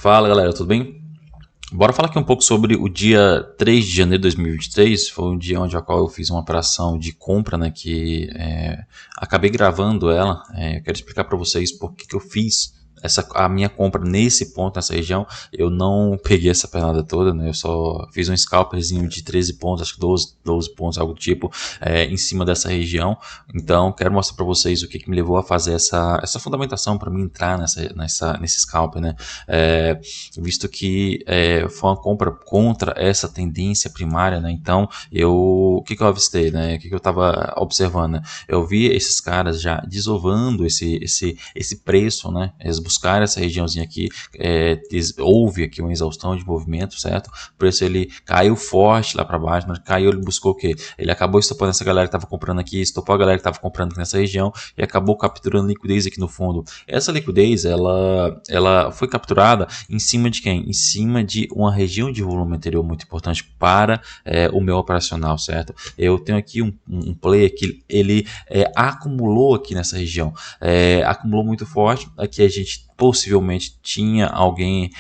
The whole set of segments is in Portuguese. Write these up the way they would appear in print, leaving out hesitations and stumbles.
Fala galera, tudo bem? Bora falar aqui um pouco sobre o dia 3 de janeiro de 2023. Foi um dia onde a qual eu fiz uma operação de compra, né, que acabei gravando ela. Eu quero explicar para vocês por que eu fiz a minha compra nesse ponto, nessa região. Eu não peguei essa pernada toda, né, eu só fiz um scalperzinho de 13 pontos, acho que 12 pontos, algo do tipo, em cima dessa região. Então quero mostrar para vocês o que me levou a fazer essa fundamentação para mim entrar nesse scalper, né, visto que foi uma compra contra essa tendência primária, né? Então o que eu avistei, né? O que eu estava observando, né? Eu vi esses caras já desovando esse preço, né? Eles buscaram essa regiãozinha aqui, houve aqui uma exaustão de movimento, certo? O preço ele caiu forte lá para baixo, mas caiu, ele buscou o quê? Ele acabou estopando essa galera que estava comprando aqui, estopou a galera que estava comprando aqui nessa região e acabou capturando liquidez aqui no fundo. Essa liquidez, ela foi capturada em cima de quem? Em cima de uma região de volume anterior muito importante para o meu operacional, certo? Eu tenho aqui um player que ele acumulou aqui nessa região, acumulou muito forte. Aqui a gente possivelmente tinha alguém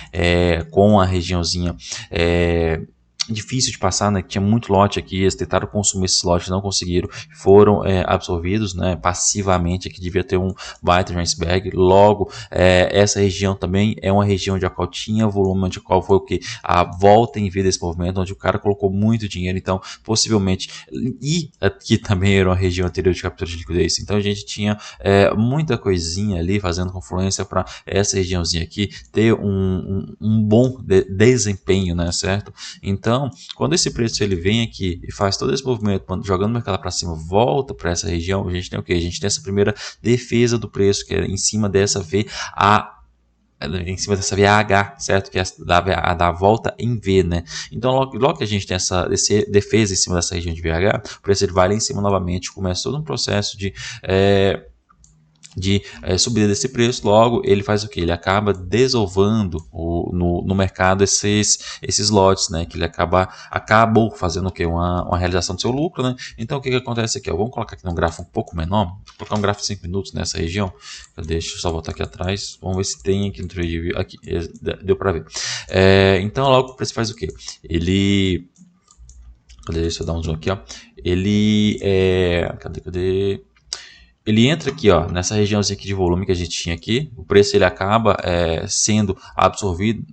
com a regiãozinha difícil de passar, né? Que tinha muito lote aqui, eles tentaram consumir esses lotes, não conseguiram, foram absorvidos, né? Passivamente. Aqui devia ter um baita de iceberg. Logo, essa região também é uma região de a qual tinha volume, onde a qual foi o que? A volta em V desse movimento, onde o cara colocou muito dinheiro, então possivelmente, e aqui também era uma região anterior de captura de liquidez, então a gente tinha muita coisinha ali fazendo confluência para essa regiãozinha aqui ter um bom desempenho, né? Certo? Então, quando esse preço ele vem aqui e faz todo esse movimento, jogando o mercado para cima, volta para essa região, a gente tem o que? A gente tem essa primeira defesa do preço, que é em cima dessa VAH, certo? Que é da volta em V, né? Então, logo que a gente tem essa defesa em cima dessa região de VH, o preço ele vai lá em cima novamente, começa todo um processo de subida desse preço. Logo ele faz o que? Ele acaba desovando no mercado esses lotes, né? Que ele acabou fazendo o que? Uma realização do seu lucro, né? Então o que acontece aqui? Vamos colocar aqui num gráfico um pouco menor, vou colocar um gráfico de 5 minutos nessa região. Deixa eu só voltar aqui atrás, vamos ver se tem aqui no TradingView. Aqui deu para ver. Então logo o preço faz o que? Deixa eu dar um zoom aqui, ó. Cadê? Ele entra aqui, ó, nessa regiãozinha aqui de volume que a gente tinha aqui. O preço ele acaba sendo absorvido.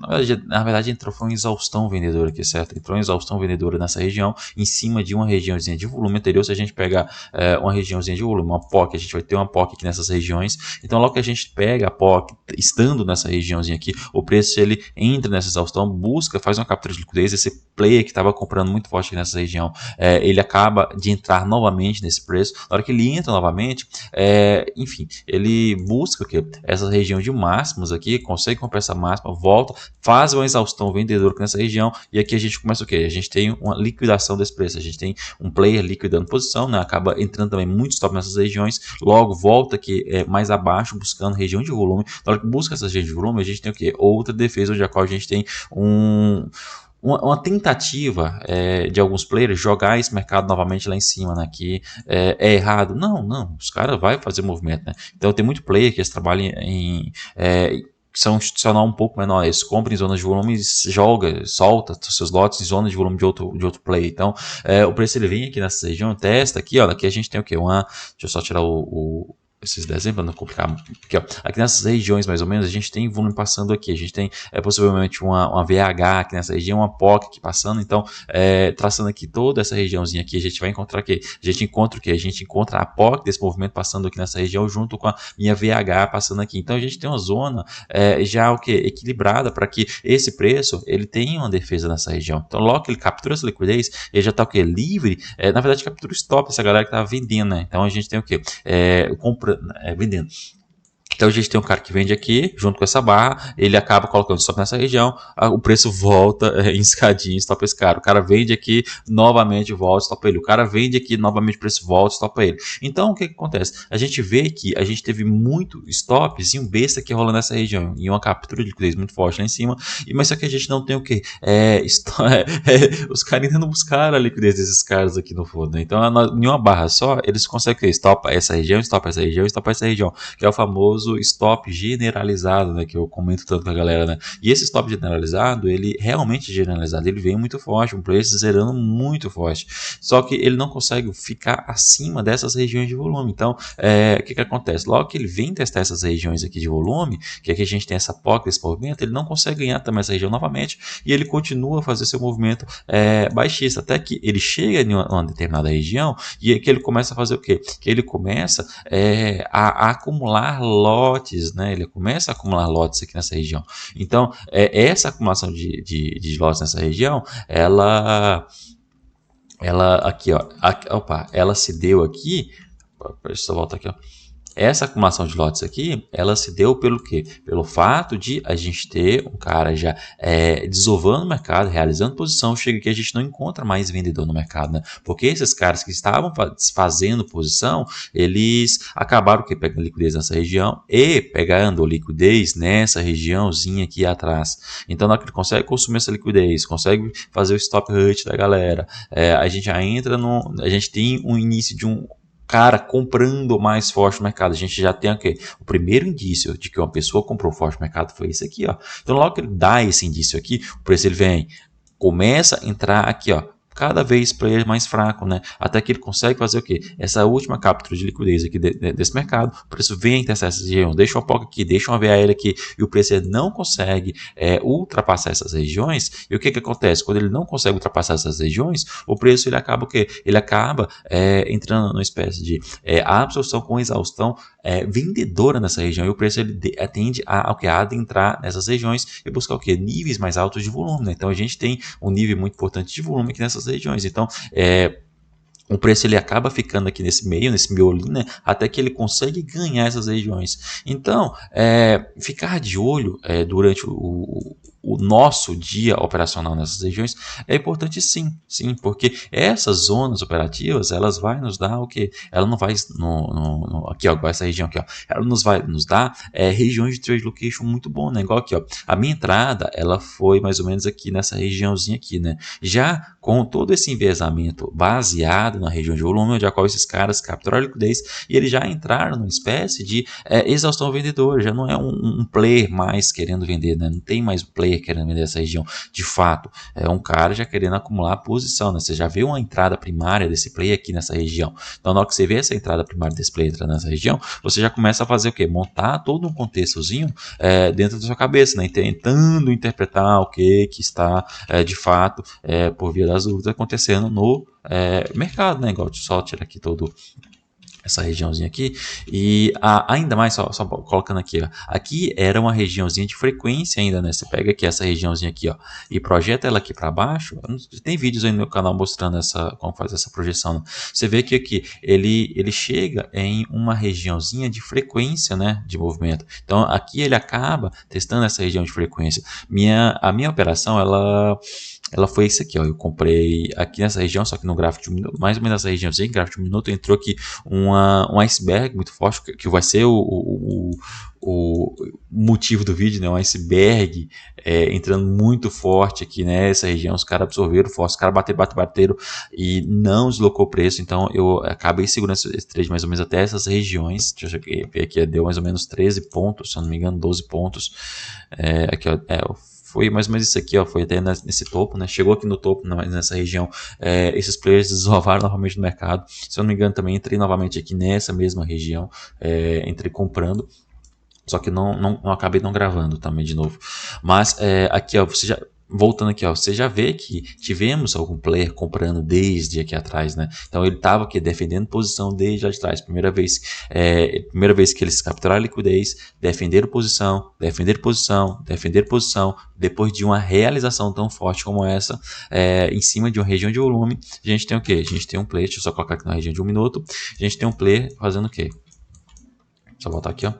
Na verdade entrou foi uma exaustão vendedora aqui, certo? Entrou uma exaustão vendedora nessa região, em cima de uma regiãozinha de volume anterior. Se a gente pegar uma regiãozinha de volume, uma POC, a gente vai ter uma POC aqui nessas regiões. Então logo que a gente pega a POC, estando nessa regiãozinha aqui, o preço ele entra nessa exaustão, busca, faz uma captura de liquidez. Esse player que estava comprando muito forte aqui nessa região, ele acaba de entrar novamente nesse preço. Na hora que ele entra novamente, enfim, ele busca o que? Essa região de máximos aqui, consegue comprar essa máxima, volta, faz uma exaustão vendedora nessa região, e aqui a gente começa o que? A gente tem uma liquidação desse preço, a gente tem um player liquidando posição, né? Acaba entrando também muito stop nessas regiões, logo volta aqui mais abaixo, buscando região de volume. Na hora que busca essa região de volume, a gente tem o que? Outra defesa, onde a qual a gente tem uma tentativa de alguns players jogar esse mercado novamente lá em cima, né? Que é errado. Não, os caras vão fazer movimento, né? Então tem muito player que eles trabalham são institucional um pouco menor, eles compram em zonas de volume e solta seus lotes em zonas de volume de outro player. Então o preço ele vem aqui nessa região, testa aqui, ó, aqui a gente tem o que? Deixa eu só tirar esses desenhos para não complicar. Aqui nessas regiões mais ou menos a gente tem volume passando aqui, a gente tem possivelmente uma VH aqui nessa região, uma POC aqui passando. Então traçando aqui toda essa regiãozinha aqui, a gente vai encontrar aqui, a gente encontra o que? A gente encontra a POC desse movimento passando aqui nessa região junto com a minha VH passando aqui. Então a gente tem uma zona já o que? Equilibrada para que esse preço ele tenha uma defesa nessa região. Então logo que ele captura essa liquidez, ele já está o que? Livre, na verdade captura o stop, essa galera que está vendendo, né? Então a gente tem o que? Vendendo. Então a gente tem um cara que vende aqui, junto com essa barra, ele acaba colocando stop nessa região, o preço volta em escadinha, stop esse cara. O cara vende aqui, novamente volta, stop ele. O cara vende aqui, novamente o preço volta, stop ele. Então o que acontece? A gente vê que a gente teve muito stops e um besta aqui rolando nessa região, e uma captura de liquidez muito forte lá em cima, mas só que a gente não tem o que? Os caras ainda não buscaram a liquidez desses caras aqui no fundo, né? Então em uma barra só, eles conseguem stop essa região, stop essa região, stop essa região, que é o famoso famoso stop generalizado, né, que eu comento tanto com a galera, né? E esse stop generalizado, ele realmente é generalizado, ele vem muito forte, um preço zerando muito forte. Só que ele não consegue ficar acima dessas regiões de volume. Então, o que acontece? Logo que ele vem testar essas regiões aqui de volume, que aqui a gente tem essa POC desse movimento, ele não consegue ganhar também essa região novamente e ele continua a fazer seu movimento baixista, até que ele chega em uma determinada região e é que ele começa a fazer o quê? Que ele começa a acumular lotes, né? Ele começa a acumular lotes aqui nessa região. Então, essa acumulação de lotes nessa região, ela aqui, ó, ela se deu aqui, deixa eu voltar aqui, ó. Essa acumulação de lotes aqui, ela se deu pelo quê? Pelo fato de a gente ter um cara já desovando o mercado, realizando posição, chega que a gente não encontra mais vendedor no mercado, né? Porque esses caras que estavam fazendo posição, eles acabaram pegando liquidez nessa região e pegando liquidez nessa regiãozinha aqui atrás. Então, na hora que ele consegue consumir essa liquidez, consegue fazer o stop hut da galera, a gente já entra a gente tem um início de um cara comprando mais forte no mercado. A gente já tem aqui o primeiro indício de que uma pessoa comprou forte no mercado foi esse aqui, ó. Então logo que ele dá esse indício aqui, o preço ele vem, começa a entrar aqui, ó, cada vez para ele mais fraco, né? Até que ele consegue fazer o quê? Essa última captura de liquidez aqui desse mercado, o preço vem a interseção essas regiões, deixa uma POC aqui, deixa uma VAL aqui, e o preço não consegue ultrapassar essas regiões. E o que acontece? Quando ele não consegue ultrapassar essas regiões, o preço ele acaba o quê? Ele acaba entrando numa espécie de absorção com exaustão vendedora nessa região, e o preço ele tende a adentrar nessas regiões e buscar o quê? Níveis mais altos de volume, né? Então a gente tem um nível muito importante de volume aqui nessas regiões. Então, o preço ele acaba ficando aqui nesse meio, nesse miolinho, né, até que ele consegue ganhar essas regiões. Então, ficar de olho durante o nosso dia operacional nessas regiões é importante sim, porque essas zonas operativas, elas vai nos dar o que? Ela não vai aqui, ó, essa região aqui, ó, ela vai nos dar regiões de trade location muito bom, né? Igual aqui, ó, a minha entrada, ela foi mais ou menos aqui nessa regiãozinha aqui, né? Já com todo esse enviesamento baseado na região de volume, onde a qual esses caras capturaram a liquidez e eles já entraram numa espécie de exaustão vendedora, já não é um player mais querendo vender, né? Não tem mais player querendo vender essa região, de fato, é um cara já querendo acumular posição, né? Você já vê uma entrada primária desse player aqui nessa região, então na hora que você vê essa entrada primária desse player entrando nessa região, você já começa a fazer o que? Montar todo um contextozinho dentro da sua cabeça, né? Tentando interpretar o que está de fato por via das dúvidas acontecendo no mercado, né? Igual, só tirar aqui todo essa regiãozinha aqui, e ainda mais, só colocando aqui, ó, aqui era uma regiãozinha de frequência ainda, né? Você pega aqui essa regiãozinha aqui, ó, e projeta ela aqui para baixo. Tem vídeos aí no meu canal mostrando como faz essa projeção, né? Você vê que aqui ele chega em uma regiãozinha de frequência, né, de movimento. Então aqui ele acaba testando essa região de frequência. A minha operação, ela foi isso aqui, ó. Eu comprei aqui nessa região, só que no gráfico de um minuto, mais ou menos nessa regiãozinha, gráfico de um minuto, entrou aqui um iceberg muito forte, que vai ser o motivo do vídeo, né? Um iceberg entrando muito forte aqui nessa região. Os caras absorveram forte, os caras bateram e não deslocou o preço. Então eu acabei segurando esse trade mais ou menos até essas regiões. Deixa eu ver aqui, deu mais ou menos 13 pontos, se eu não me engano, 12 pontos. Aqui, ó, foi mais ou menos isso aqui, ó, foi até nesse topo, né? Chegou aqui no topo, nessa região, esses players desovaram novamente no mercado. Se eu não me engano, também entrei novamente aqui nessa mesma região, entrei comprando, só que não acabei não gravando também de novo. Mas aqui, ó, voltando aqui, ó, você já vê que tivemos algum player comprando desde aqui atrás, né? Então ele estava aqui defendendo posição desde lá de trás. Primeira vez que eles capturaram a liquidez, defenderam posição, depois de uma realização tão forte como essa, em cima de uma região de volume, a gente tem o quê? A gente tem um player, deixa eu só colocar aqui na região de um minuto, a gente tem um player fazendo o quê? Só voltar aqui, ó.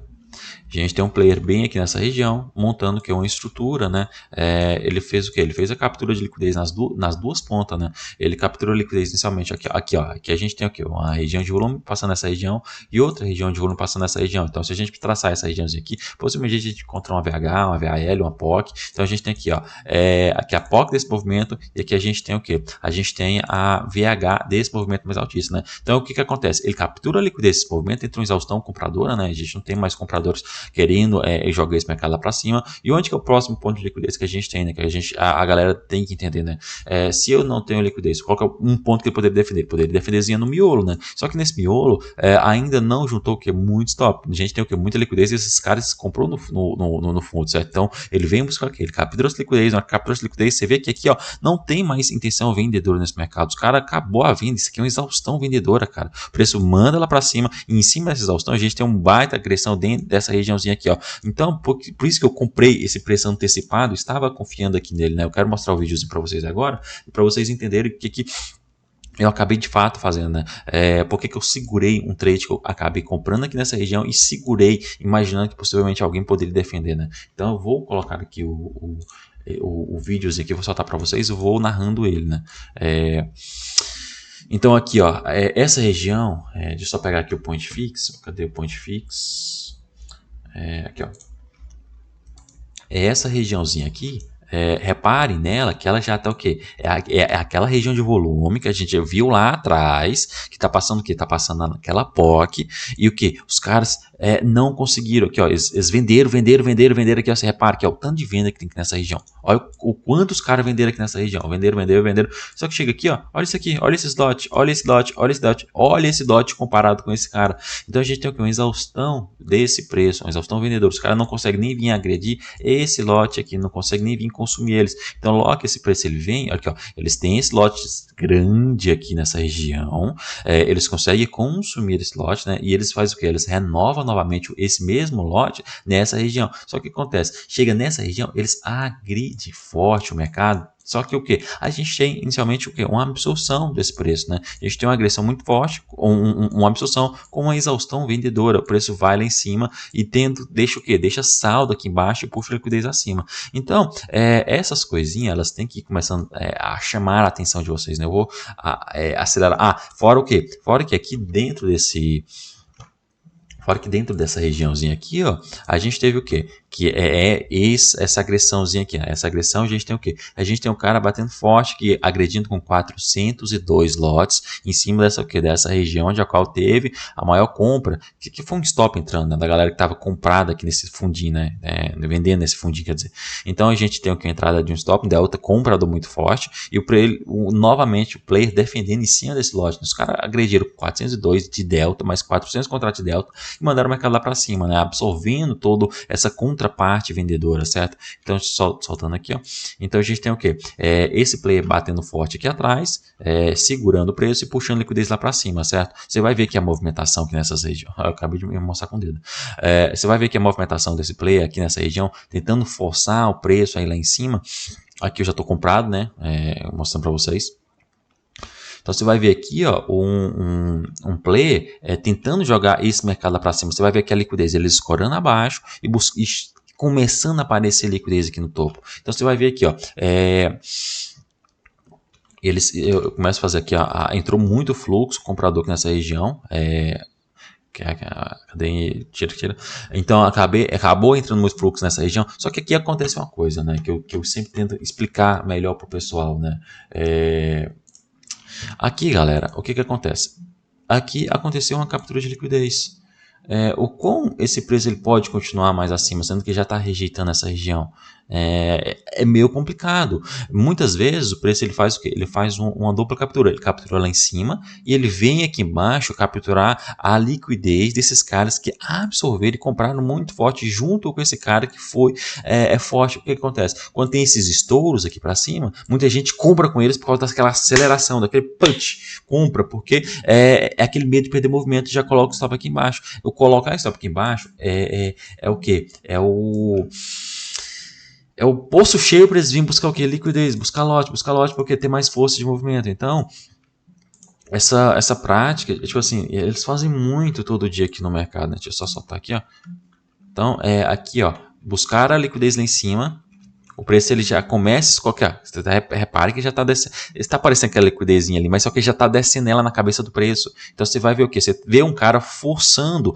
A gente tem um player bem aqui nessa região, montando que é uma estrutura, né? Ele fez o que? Ele fez a captura de liquidez nas duas pontas, né? Ele capturou a liquidez inicialmente aqui, ó. Aqui a gente tem o que? Uma região de volume passando nessa região e outra região de volume passando nessa região. Então, se a gente traçar essa regiãozinha aqui, possivelmente a gente encontra uma VH, uma VAL, uma POC. Então, a gente tem aqui, ó, aqui a POC desse movimento e aqui a gente tem o que? A gente tem a VH desse movimento mais altíssimo, né? Então, o que acontece? Ele captura a liquidez desse movimento, entra uma exaustão compradora, né? A gente não tem mais compradores querendo jogar esse mercado lá para cima. E onde que é o próximo ponto de liquidez que a gente tem, né? Que a galera tem que entender, né? Se eu não tenho liquidez, qual que é um ponto que ele poderia defender? Ele poderia defenderzinha no miolo, né? Só que nesse miolo ainda não juntou o que? Muito stop. A gente tem o que? Muita liquidez e esses caras comprou no fundo, certo? Então ele vem buscar o que? Ele capturou essa liquidez, na captura essa liquidez, você vê que aqui, ó, não tem mais intenção vendedora nesse mercado. Os caras acabou a venda, isso aqui é uma exaustão vendedora, cara. O preço manda lá para cima e em cima dessa exaustão a gente tem um baita agressão dentro dessa regiãozinha aqui, ó. Então, por isso que eu comprei esse preço antecipado, estava confiando aqui nele, né? Eu quero mostrar o videozinho para vocês agora, para vocês entenderem o que eu acabei de fato fazendo, né? Por que eu segurei um trade que eu acabei comprando aqui nessa região e segurei, imaginando que possivelmente alguém poderia defender, né? Então eu vou colocar aqui o videozinho aqui, eu vou soltar para vocês, eu vou narrando ele, né? Então aqui, ó, essa região, deixa eu só pegar aqui o point fix, cadê o point fix? Aqui, ó. Essa regiãozinha aqui, reparem nela que ela já está o quê? É aquela região de volume que a gente viu lá atrás, que está passando o quê? Está passando naquela POC, e o que? Os caras não conseguiram, aqui ó, eles venderam aqui, ó, você repara que é o tanto de venda que tem aqui nessa região. Olha o quanto os caras venderam aqui nessa região, venderam, só que chega aqui, ó, olha isso aqui, olha esse slot, olha esse dot comparado com esse cara. Então a gente tem o quê? Uma exaustão desse preço, uma exaustão vendedora, os caras não conseguem nem vir agredir esse lote aqui, não consegue nem vir consumir eles. Então logo que esse preço ele vem, aqui ó, eles têm esse lote grande aqui nessa região, eles conseguem consumir esse lote, né? E eles fazem o que? Eles renovam novamente esse mesmo lote nessa região. Só que o que acontece? Chega nessa região, eles agridem forte o mercado. Só que o que? A gente tem inicialmente o que? Uma absorção desse preço, né? A gente tem uma agressão muito forte, uma absorção com uma exaustão vendedora. O preço vai lá em cima e deixa o que? Deixa saldo aqui embaixo e puxa a liquidez acima. Então, essas coisinhas, elas têm que ir começando a chamar a atenção de vocês, né? Eu vou acelerar. Fora o que? Fora que aqui dentro desse... Fora que dentro dessa regiãozinha aqui, ó, a gente teve o quê? Que essa agressãozinha aqui. Essa agressão a gente tem o quê? A gente tem um cara batendo forte, agredindo com 402 lotes em cima dessa, dessa região onde a qual teve a maior compra, que foi um stop entrando, né, da galera que estava comprada aqui nesse fundinho, né? Vendendo nesse fundinho, quer dizer. Então a gente tem o que? A entrada de um stop, da outra comprador muito forte, e novamente o player defendendo em cima desse lote. Os caras agrediram com 402 de delta, mais 400 contratos de delta, e mandaram o mercado lá para cima, né? Absorvendo toda essa contraparte vendedora, certo? Então, soltando aqui, ó. Então, a gente tem o quê? Esse player batendo forte aqui atrás, segurando o preço e puxando liquidez lá para cima, certo? Você vai ver que a movimentação aqui nessas regiões, eu acabei de me mostrar com o dedo. Você vai ver que a movimentação desse player aqui nessa região, tentando forçar o preço aí lá em cima. Aqui eu já estou comprado, né? Mostrando para vocês. Então você vai ver aqui, ó, um player tentando jogar esse mercado lá para cima. Você vai ver aqui a liquidez, ele escorando abaixo e começando a aparecer liquidez aqui no topo. Então você vai ver aqui, ó, eu começo a fazer aqui, ó, entrou muito fluxo comprador aqui nessa região. Cadê? Tira. Então acabou entrando muito fluxo nessa região. Só que aqui acontece uma coisa, né, que eu sempre tento explicar melhor para o pessoal, né? Aqui, galera, o que acontece? Aqui aconteceu uma captura de liquidez. O quão esse preço ele pode continuar mais acima, sendo que já está rejeitando essa região? É meio complicado. Muitas vezes o preço ele faz o quê? Ele faz uma dupla captura. Ele captura lá em cima e ele vem aqui embaixo capturar a liquidez desses caras que absorveram e compraram muito forte junto com esse cara que foi forte. O que acontece? Quando tem esses estouros aqui para cima, muita gente compra com eles por causa daquela aceleração, daquele punch. Compra porque é aquele medo de perder movimento e já coloca o stop aqui embaixo. Eu colocar stop aqui embaixo é o que? É o poço cheio para eles virem buscar o que? Liquidez, buscar lote, porque tem mais força de movimento. Então, essa prática, tipo assim, eles fazem muito todo dia aqui no mercado, né? Deixa eu só soltar aqui, ó. Então, aqui, ó, buscar a liquidez lá em cima, o preço ele já começa a escocar. Você repare que já está descendo, está aparecendo aquela liquidezinha ali, mas só que já está descendo ela na cabeça do preço. Então você vai ver o que? Você vê um cara forçando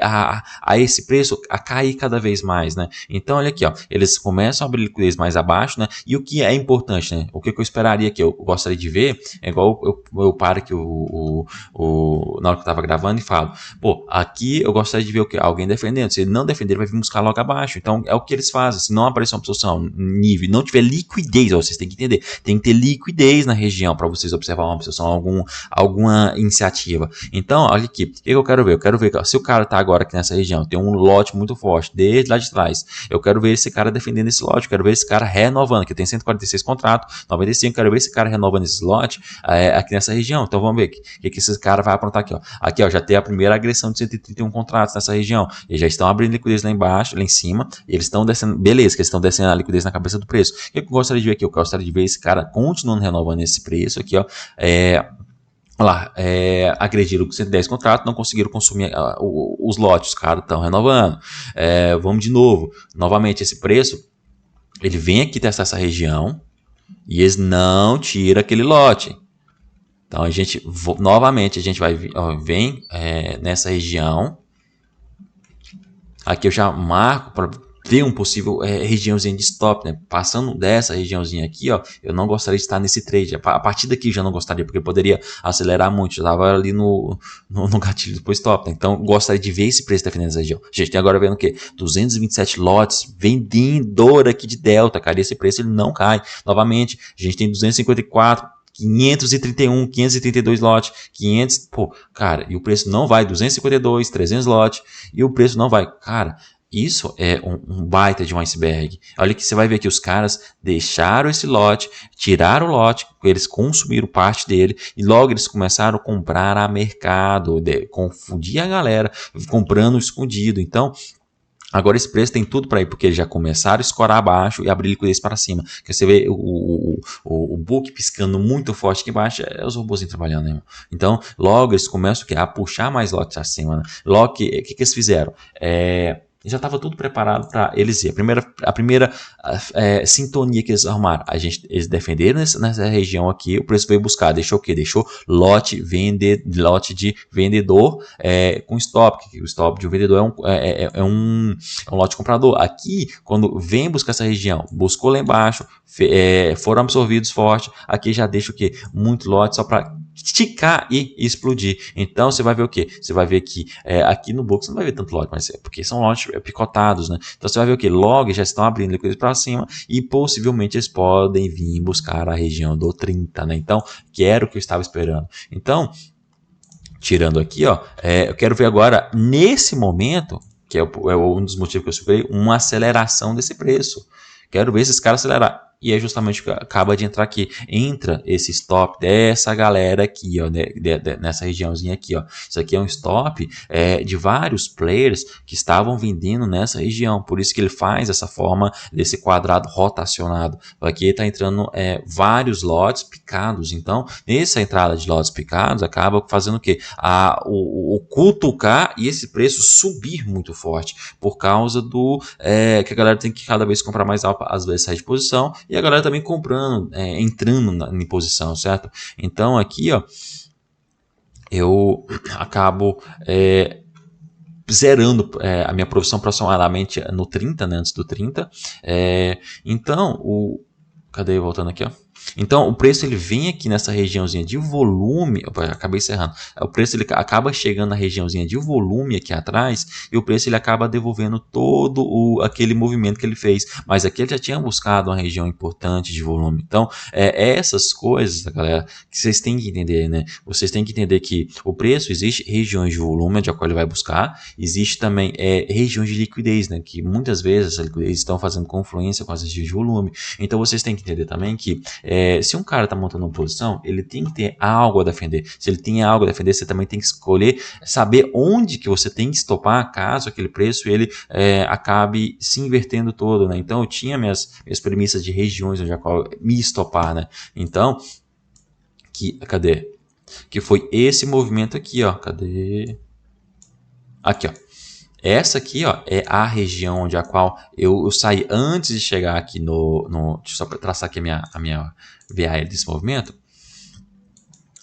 a esse preço a cair cada vez mais, né? Então olha aqui, ó, eles começam a abrir liquidez mais abaixo, né? E o que é importante, né? O que eu esperaria que eu gostaria de ver é igual eu paro aqui na hora que eu estava gravando e falo, pô, aqui eu gostaria de ver o que? Alguém defendendo. Se ele não defender, ele vai vir buscar logo abaixo. Então é o que eles fazem. Se não aparecer uma posição nível, não tiver liquidez, ó, vocês têm que entender, tem que ter liquidez na região para vocês observar uma posição, alguma iniciativa. Então, olha aqui, o que eu quero ver? Eu quero ver se o cara está agora aqui nessa região, tem um lote muito forte, desde lá de trás. Eu quero ver esse cara defendendo esse lote, eu quero ver esse cara renovando, que tem 146 contratos, 95, eu quero ver esse cara renovando esse lote aqui nessa região. Então vamos ver o que esse cara vai aprontar aqui. Ó. Aqui ó, já tem a primeira agressão de 131 contratos nessa região. Eles já estão abrindo liquidez lá embaixo, lá em cima, e eles estão descendo, beleza, que eles estão descendo a liquidez na cabeça do preço. O que eu gostaria de ver aqui? Eu gostaria de ver esse cara continuando renovando esse preço aqui, ó. Olha lá, agrediram 110 contratos, não conseguiram consumir os lotes, os caras estão renovando. Vamos de novo, novamente esse preço, ele vem aqui testar essa região e eles não tiram aquele lote. Então a gente, novamente, a gente vai vem nessa região, aqui eu já marco para ver um possível regiãozinha de stop, né? Passando dessa regiãozinha aqui, ó, eu não gostaria de estar nesse trade. A partir daqui eu já não gostaria, porque poderia acelerar muito. Já estava ali no gatilho do stop, né? Então gostaria de ver esse preço defendendo essa região. A gente tem agora vendo o quê? 227 lotes vendedor aqui de delta, cara. E esse preço ele não cai. Novamente, a gente tem 254. 531, 532 lotes, 500, pô, cara, e o preço não vai, 252, 300 lotes, e o preço não vai, cara, isso é um baita de um iceberg. Olha que você vai ver que os caras deixaram esse lote, tiraram o lote, eles consumiram parte dele e logo eles começaram a comprar a mercado, confundir a galera, comprando escondido. Então, agora esse preço tem tudo para ir, porque eles já começaram a escorar abaixo e abrir liquidez para cima. Que você vê o book piscando muito forte aqui embaixo, os robôzinhos trabalhando, né, irmão? Então, logo eles começam a puxar mais lotes acima, né? Logo, o que eles fizeram? Já estava tudo preparado para eles ir. A primeira sintonia que eles arrumaram, eles defenderam nessa região aqui, o preço veio buscar, deixou o quê? Deixou lote de vendedor com stop, que o stop de um vendedor é um lote comprador. Aqui, quando vem buscar essa região, buscou lá embaixo, foram absorvidos forte, aqui já deixa o quê? Muito lote só para esticar e explodir. Então você vai ver o que? Você vai ver que aqui no book você não vai ver tanto lote, mas porque são lotes picotados, né? Então você vai ver o que? Logo já estão abrindo liquidez para cima e possivelmente eles podem vir buscar a região do 30, né? Então, que era o que eu estava esperando. Então, tirando aqui, ó, eu quero ver agora, nesse momento, que é um dos motivos que eu superei, uma aceleração desse preço. Quero ver esses caras acelerar. E é justamente o que acaba de entrar aqui. Entra esse stop dessa galera aqui, ó, nessa regiãozinha aqui, ó. Isso aqui é um stop de vários players que estavam vendendo nessa região. Por isso que ele faz essa forma desse quadrado rotacionado. Aqui está entrando vários lotes picados. Então, nessa entrada de lotes picados, acaba fazendo o quê? O cutucar e esse preço subir muito forte. Por causa do que a galera tem que cada vez comprar mais alto, às vezes sair de posição. E a galera também comprando, entrando em posição, certo? Então aqui, ó, eu acabo zerando a minha profissão aproximadamente no 30, né, antes do 30. Então, cadê? Voltando aqui, ó. Então, o preço ele vem aqui nessa regiãozinha de volume, acabei encerrando, o preço ele acaba chegando na regiãozinha de volume aqui atrás e o preço ele acaba devolvendo todo aquele movimento que ele fez, mas aqui ele já tinha buscado uma região importante de volume. Então, essas coisas, galera, que vocês têm que entender, né? Vocês têm que entender que o preço, existe regiões de volume onde a qual ele vai buscar, existe também regiões de liquidez, né? Que muitas vezes essa liquidez estão fazendo confluência com as regiões de volume. Então, vocês têm que entender também que se um cara está montando uma posição, ele tem que ter algo a defender. Se ele tem algo a defender, você também tem que escolher, saber onde que você tem que estopar, caso aquele preço ele acabe se invertendo todo, né? Então eu tinha minhas premissas de regiões onde a qual me estopar, né? Então, cadê? Que foi esse movimento aqui, ó. Cadê? Aqui, ó. Essa aqui, ó, é a região onde a qual eu saí antes de chegar aqui deixa eu só traçar aqui a minha VAL desse movimento.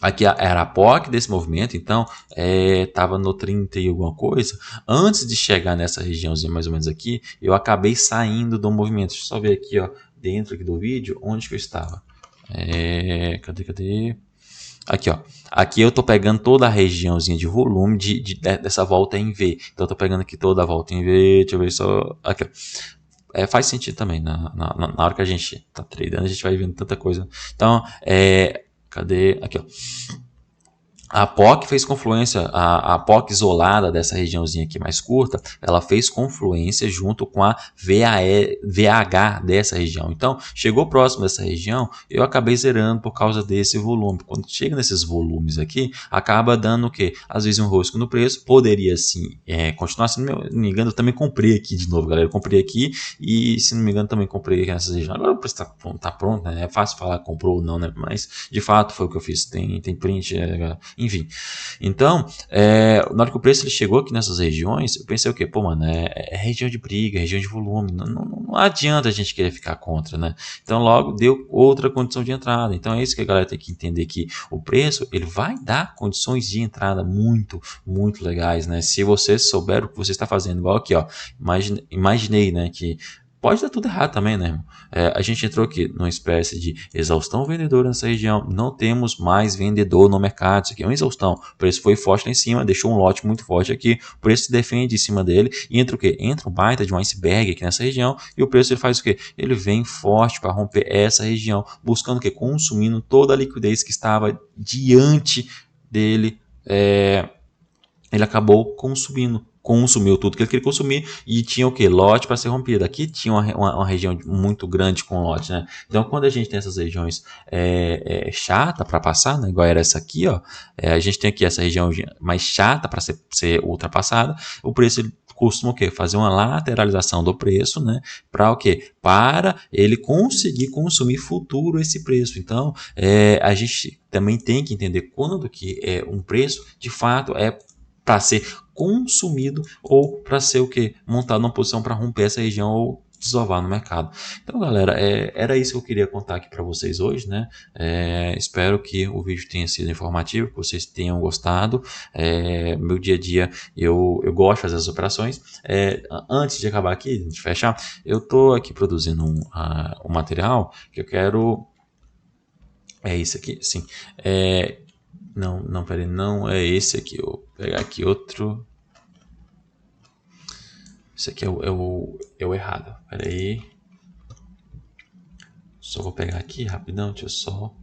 Aqui era a POC desse movimento, então estava no 30 e alguma coisa. Antes de chegar nessa regiãozinha mais ou menos aqui, eu acabei saindo do movimento. Deixa eu só ver aqui, ó, dentro aqui do vídeo, onde que eu estava. Cadê? Aqui, ó. Aqui eu tô pegando toda a regiãozinha de volume dessa volta em V. Então eu tô pegando aqui toda a volta em V. Deixa eu ver só. Aqui, ó. Faz sentido também. Na hora que a gente tá tradando, a gente vai vendo tanta coisa. Então, cadê? Aqui, ó. A POC fez confluência, a POC isolada dessa regiãozinha aqui mais curta, ela fez confluência junto com a VH dessa região. Então, chegou próximo dessa região, eu acabei zerando por causa desse volume. Quando chega nesses volumes aqui, acaba dando o quê? Às vezes um rosco no preço, poderia sim continuar, se não me engano, eu também comprei aqui de novo, galera. Eu comprei aqui e, se não me engano, também comprei aqui nessa região. Agora o preço tá pronto, né? É fácil falar comprou ou não, né? Mas, de fato, foi o que eu fiz. Tem print, enfim. Então, na hora que o preço ele chegou aqui nessas regiões, eu pensei o quê? Pô, mano, é região de briga, região de volume, não adianta a gente querer ficar contra, né? Então, logo deu outra condição de entrada. Então, é isso que a galera tem que entender, que o preço, ele vai dar condições de entrada muito, muito legais, né? Se você souber o que você está fazendo, igual aqui, ó, imaginei, né, que pode dar tudo errado também, né, irmão? A gente entrou aqui numa espécie de exaustão vendedora nessa região. Não temos mais vendedor no mercado. Isso aqui é uma exaustão. O preço foi forte lá em cima, deixou um lote muito forte aqui. O preço se defende em cima dele. E entra o quê? Entra um baita de um iceberg aqui nessa região. E o preço ele faz o quê? Ele vem forte para romper essa região, buscando o quê? Consumindo toda a liquidez que estava diante dele. Ele acabou consumiu tudo que ele queria consumir e tinha o que? Lote para ser rompido. Aqui tinha uma região muito grande com lote, né? Então, quando a gente tem essas regiões chata para passar, né? Igual era essa aqui, ó, a gente tem aqui essa região mais chata para ser ultrapassada, o preço ele costuma o quê? Fazer uma lateralização do preço, né? Para o quê? Para ele conseguir consumir futuro esse preço. Então, a gente também tem que entender quando que um preço, de fato, para ser consumido ou para ser o que? Montado numa posição para romper essa região ou desovar no mercado. Então, galera, era isso que eu queria contar aqui para vocês hoje, né? Espero que o vídeo tenha sido informativo, que vocês tenham gostado. Meu dia a dia, eu gosto de fazer as operações. Antes de acabar aqui, de fechar, eu tô aqui produzindo um material que eu quero... É isso aqui, sim. Não, peraí, não é esse aqui. Eu vou pegar aqui outro. Esse aqui é o errado. Peraí. Só vou pegar aqui rapidão, deixa eu só.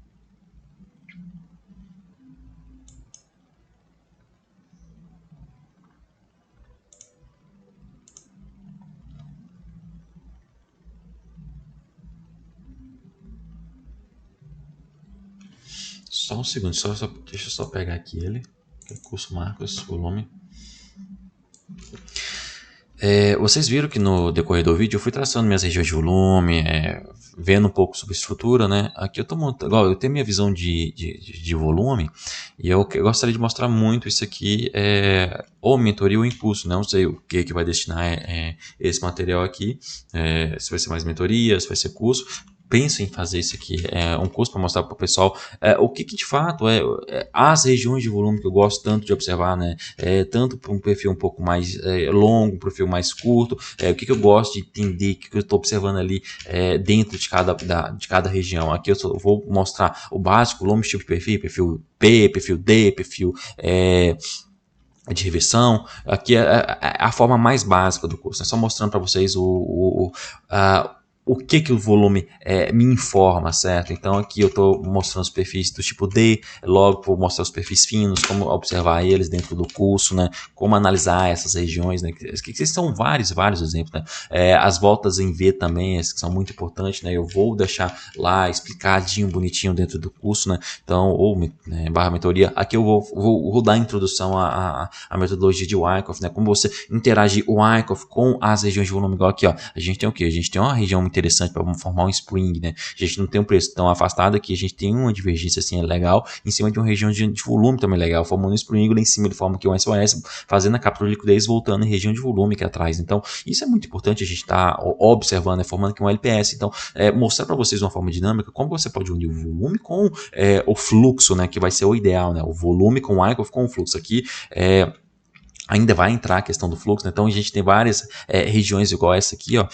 Só um segundo, deixa eu só pegar aqui ele. Curso Marcos, volume. Vocês viram que no decorrer do vídeo eu fui traçando minhas regiões de volume, vendo um pouco sobre estrutura, né? Aqui eu tô montando, eu tenho minha visão de volume e eu gostaria de mostrar muito isso aqui, ou mentoria ou em curso, né? Não sei o que vai destinar esse material aqui, se vai ser mais mentoria, se vai ser curso. Penso em fazer isso aqui, um curso para mostrar para o pessoal o que de fato as regiões de volume que eu gosto tanto de observar, né? Tanto para um perfil um pouco mais longo, um perfil mais curto, o que eu gosto de entender, o que eu estou observando ali dentro de cada região. Aqui eu só vou mostrar o básico, volume, tipo de perfil P, perfil D, perfil de reversão. Aqui é a forma mais básica do curso, só mostrando para vocês o que o volume me informa, certo? Então aqui eu estou mostrando os perfis do tipo D, logo vou mostrar os perfis finos, como observar eles dentro do curso, né? Como analisar essas regiões, né? Que são vários exemplos, né? As voltas em V também, que são muito importantes, né? Eu vou deixar lá explicadinho, bonitinho dentro do curso, né? Então, ou barra mentoria, aqui eu vou dar a introdução à metodologia de Wyckoff, né? Como você interagir o Wyckoff com as regiões de volume, igual aqui, ó. A gente tem o quê? A gente tem uma região muito interessante para formar um spring, né? A gente não tem um preço tão afastado aqui, a gente tem uma divergência assim legal em cima de uma região de volume também legal, formando um spring lá em cima, ele forma aqui um SOS, fazendo a captura de liquidez, voltando em região de volume aqui atrás. Então, isso é muito importante a gente estar observando, né? Formando aqui um LPS. Então, mostrar para vocês uma forma dinâmica como você pode unir o volume com o fluxo, né? Que vai ser o ideal, né? O volume com o Wyckoff com o fluxo aqui. Ainda vai entrar a questão do fluxo, né? Então a gente tem várias regiões igual essa aqui, ó,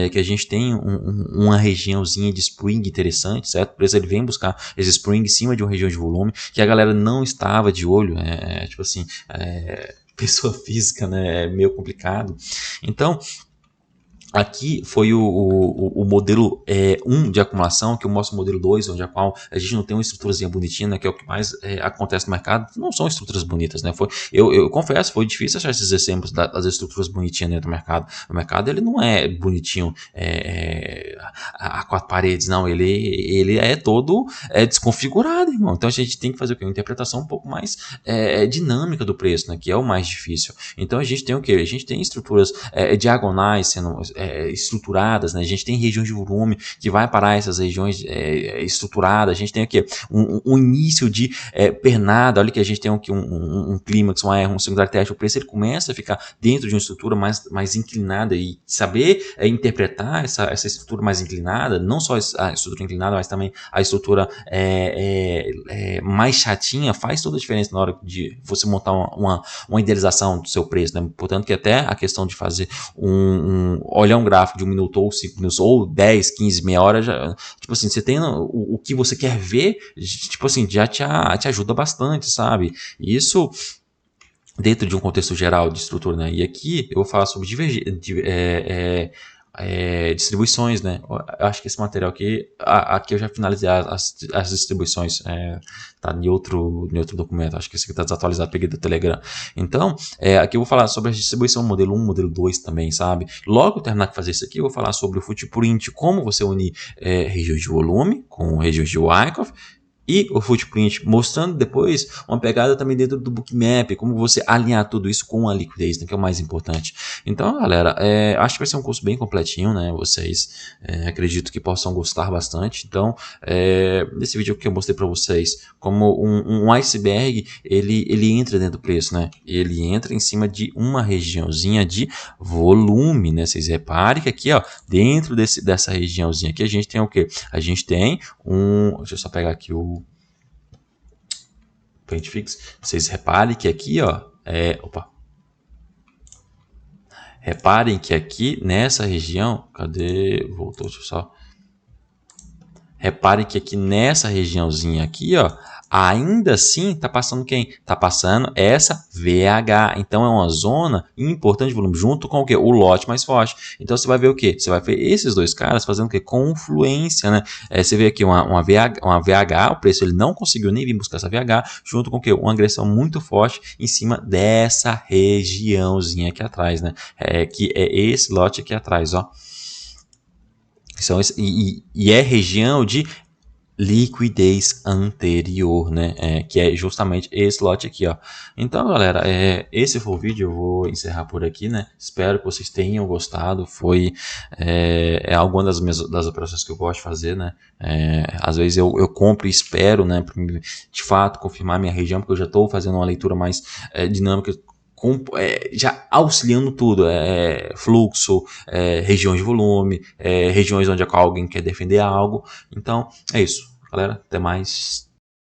que a gente tem uma regiãozinha de spring interessante, certo? Por isso ele vem buscar esse spring em cima de uma região de volume que a galera não estava de olho, tipo assim, pessoa física, né? É meio complicado. Então, aqui foi o modelo 1 de acumulação, que eu mostro o modelo 2, onde a qual a gente não tem uma estruturazinha bonitinha, né, que é o que mais acontece no mercado. Não são estruturas bonitas, né? Eu confesso, foi difícil achar esses exemplos das estruturas bonitinhas dentro do mercado. O mercado ele não é bonitinho a quatro paredes, não. Ele é todo desconfigurado, irmão. Então a gente tem que fazer o quê? Uma interpretação um pouco mais dinâmica do preço, né, que é o mais difícil. Então a gente tem o quê? A gente tem estruturas diagonais sendo estruturadas, né? A gente tem regiões de volume que vai parar essas regiões estruturadas, a gente tem aqui um início de pernada, olha que a gente tem aqui um clímax, um secundário teste, o preço ele começa a ficar dentro de uma estrutura mais inclinada e saber interpretar essa estrutura mais inclinada, não só a estrutura inclinada, mas também a estrutura mais chatinha, faz toda a diferença na hora de você montar uma idealização do seu preço, né? Portanto que até a questão de fazer olhar um gráfico de 1 minuto ou 5 minutos ou 10, 15, meia hora, já, tipo assim, você tem o que você quer ver, tipo assim, já te ajuda bastante, sabe? Isso dentro de um contexto geral de estrutura, né? E aqui eu vou falar sobre distribuições, né? Eu acho que esse material aqui eu já finalizei as distribuições, tá em outro documento, acho que esse aqui tá desatualizado, peguei do Telegram. Então, aqui eu vou falar sobre a distribuição modelo 1, modelo 2 também, sabe? Logo que eu terminar de fazer isso aqui, eu vou falar sobre o footprint, como você unir regiões de volume com regiões de Wyckoff, e o footprint, mostrando depois uma pegada também dentro do bookmap, como você alinhar tudo isso com a liquidez, né, que é o mais importante. Então, galera, acho que vai ser um curso bem completinho, né? Vocês acredito que possam gostar bastante. Então, nesse vídeo que eu mostrei para vocês, como um iceberg, ele entra dentro do preço, né? Ele entra em cima de uma regiãozinha de volume, né? Vocês reparem que aqui, ó, dentro dessa regiãozinha aqui, a gente tem o quê? A gente tem deixa eu só pegar aqui o Paint Fix. Vocês reparem que aqui, ó, reparem que aqui nessa região, cadê? Voltou, deixa eu só. Reparem que aqui nessa regiãozinha aqui, ó, ainda assim está passando quem? Está passando essa VH. Então é uma zona importante de volume, junto com o que? O lote mais forte. Então você vai ver o que? Você vai ver esses dois caras fazendo o que? Confluência, né? Você vê aqui uma VH, o preço ele não conseguiu nem vir buscar essa VH, junto com o que? Uma agressão muito forte em cima dessa regiãozinha aqui atrás, né? Que é esse lote aqui atrás, ó. E é região de liquidez anterior, né? Que é justamente esse lote aqui, ó. Então, galera, esse foi o vídeo. Eu vou encerrar por aqui, né? Espero que vocês tenham gostado. Foi alguma das operações que eu gosto de fazer, né? Às vezes eu compro e espero, né? Para de fato confirmar minha região, porque eu já estou fazendo uma leitura mais dinâmica. Já auxiliando tudo, fluxo, regiões de volume, regiões onde alguém quer defender algo. Então, é isso, galera. Até mais.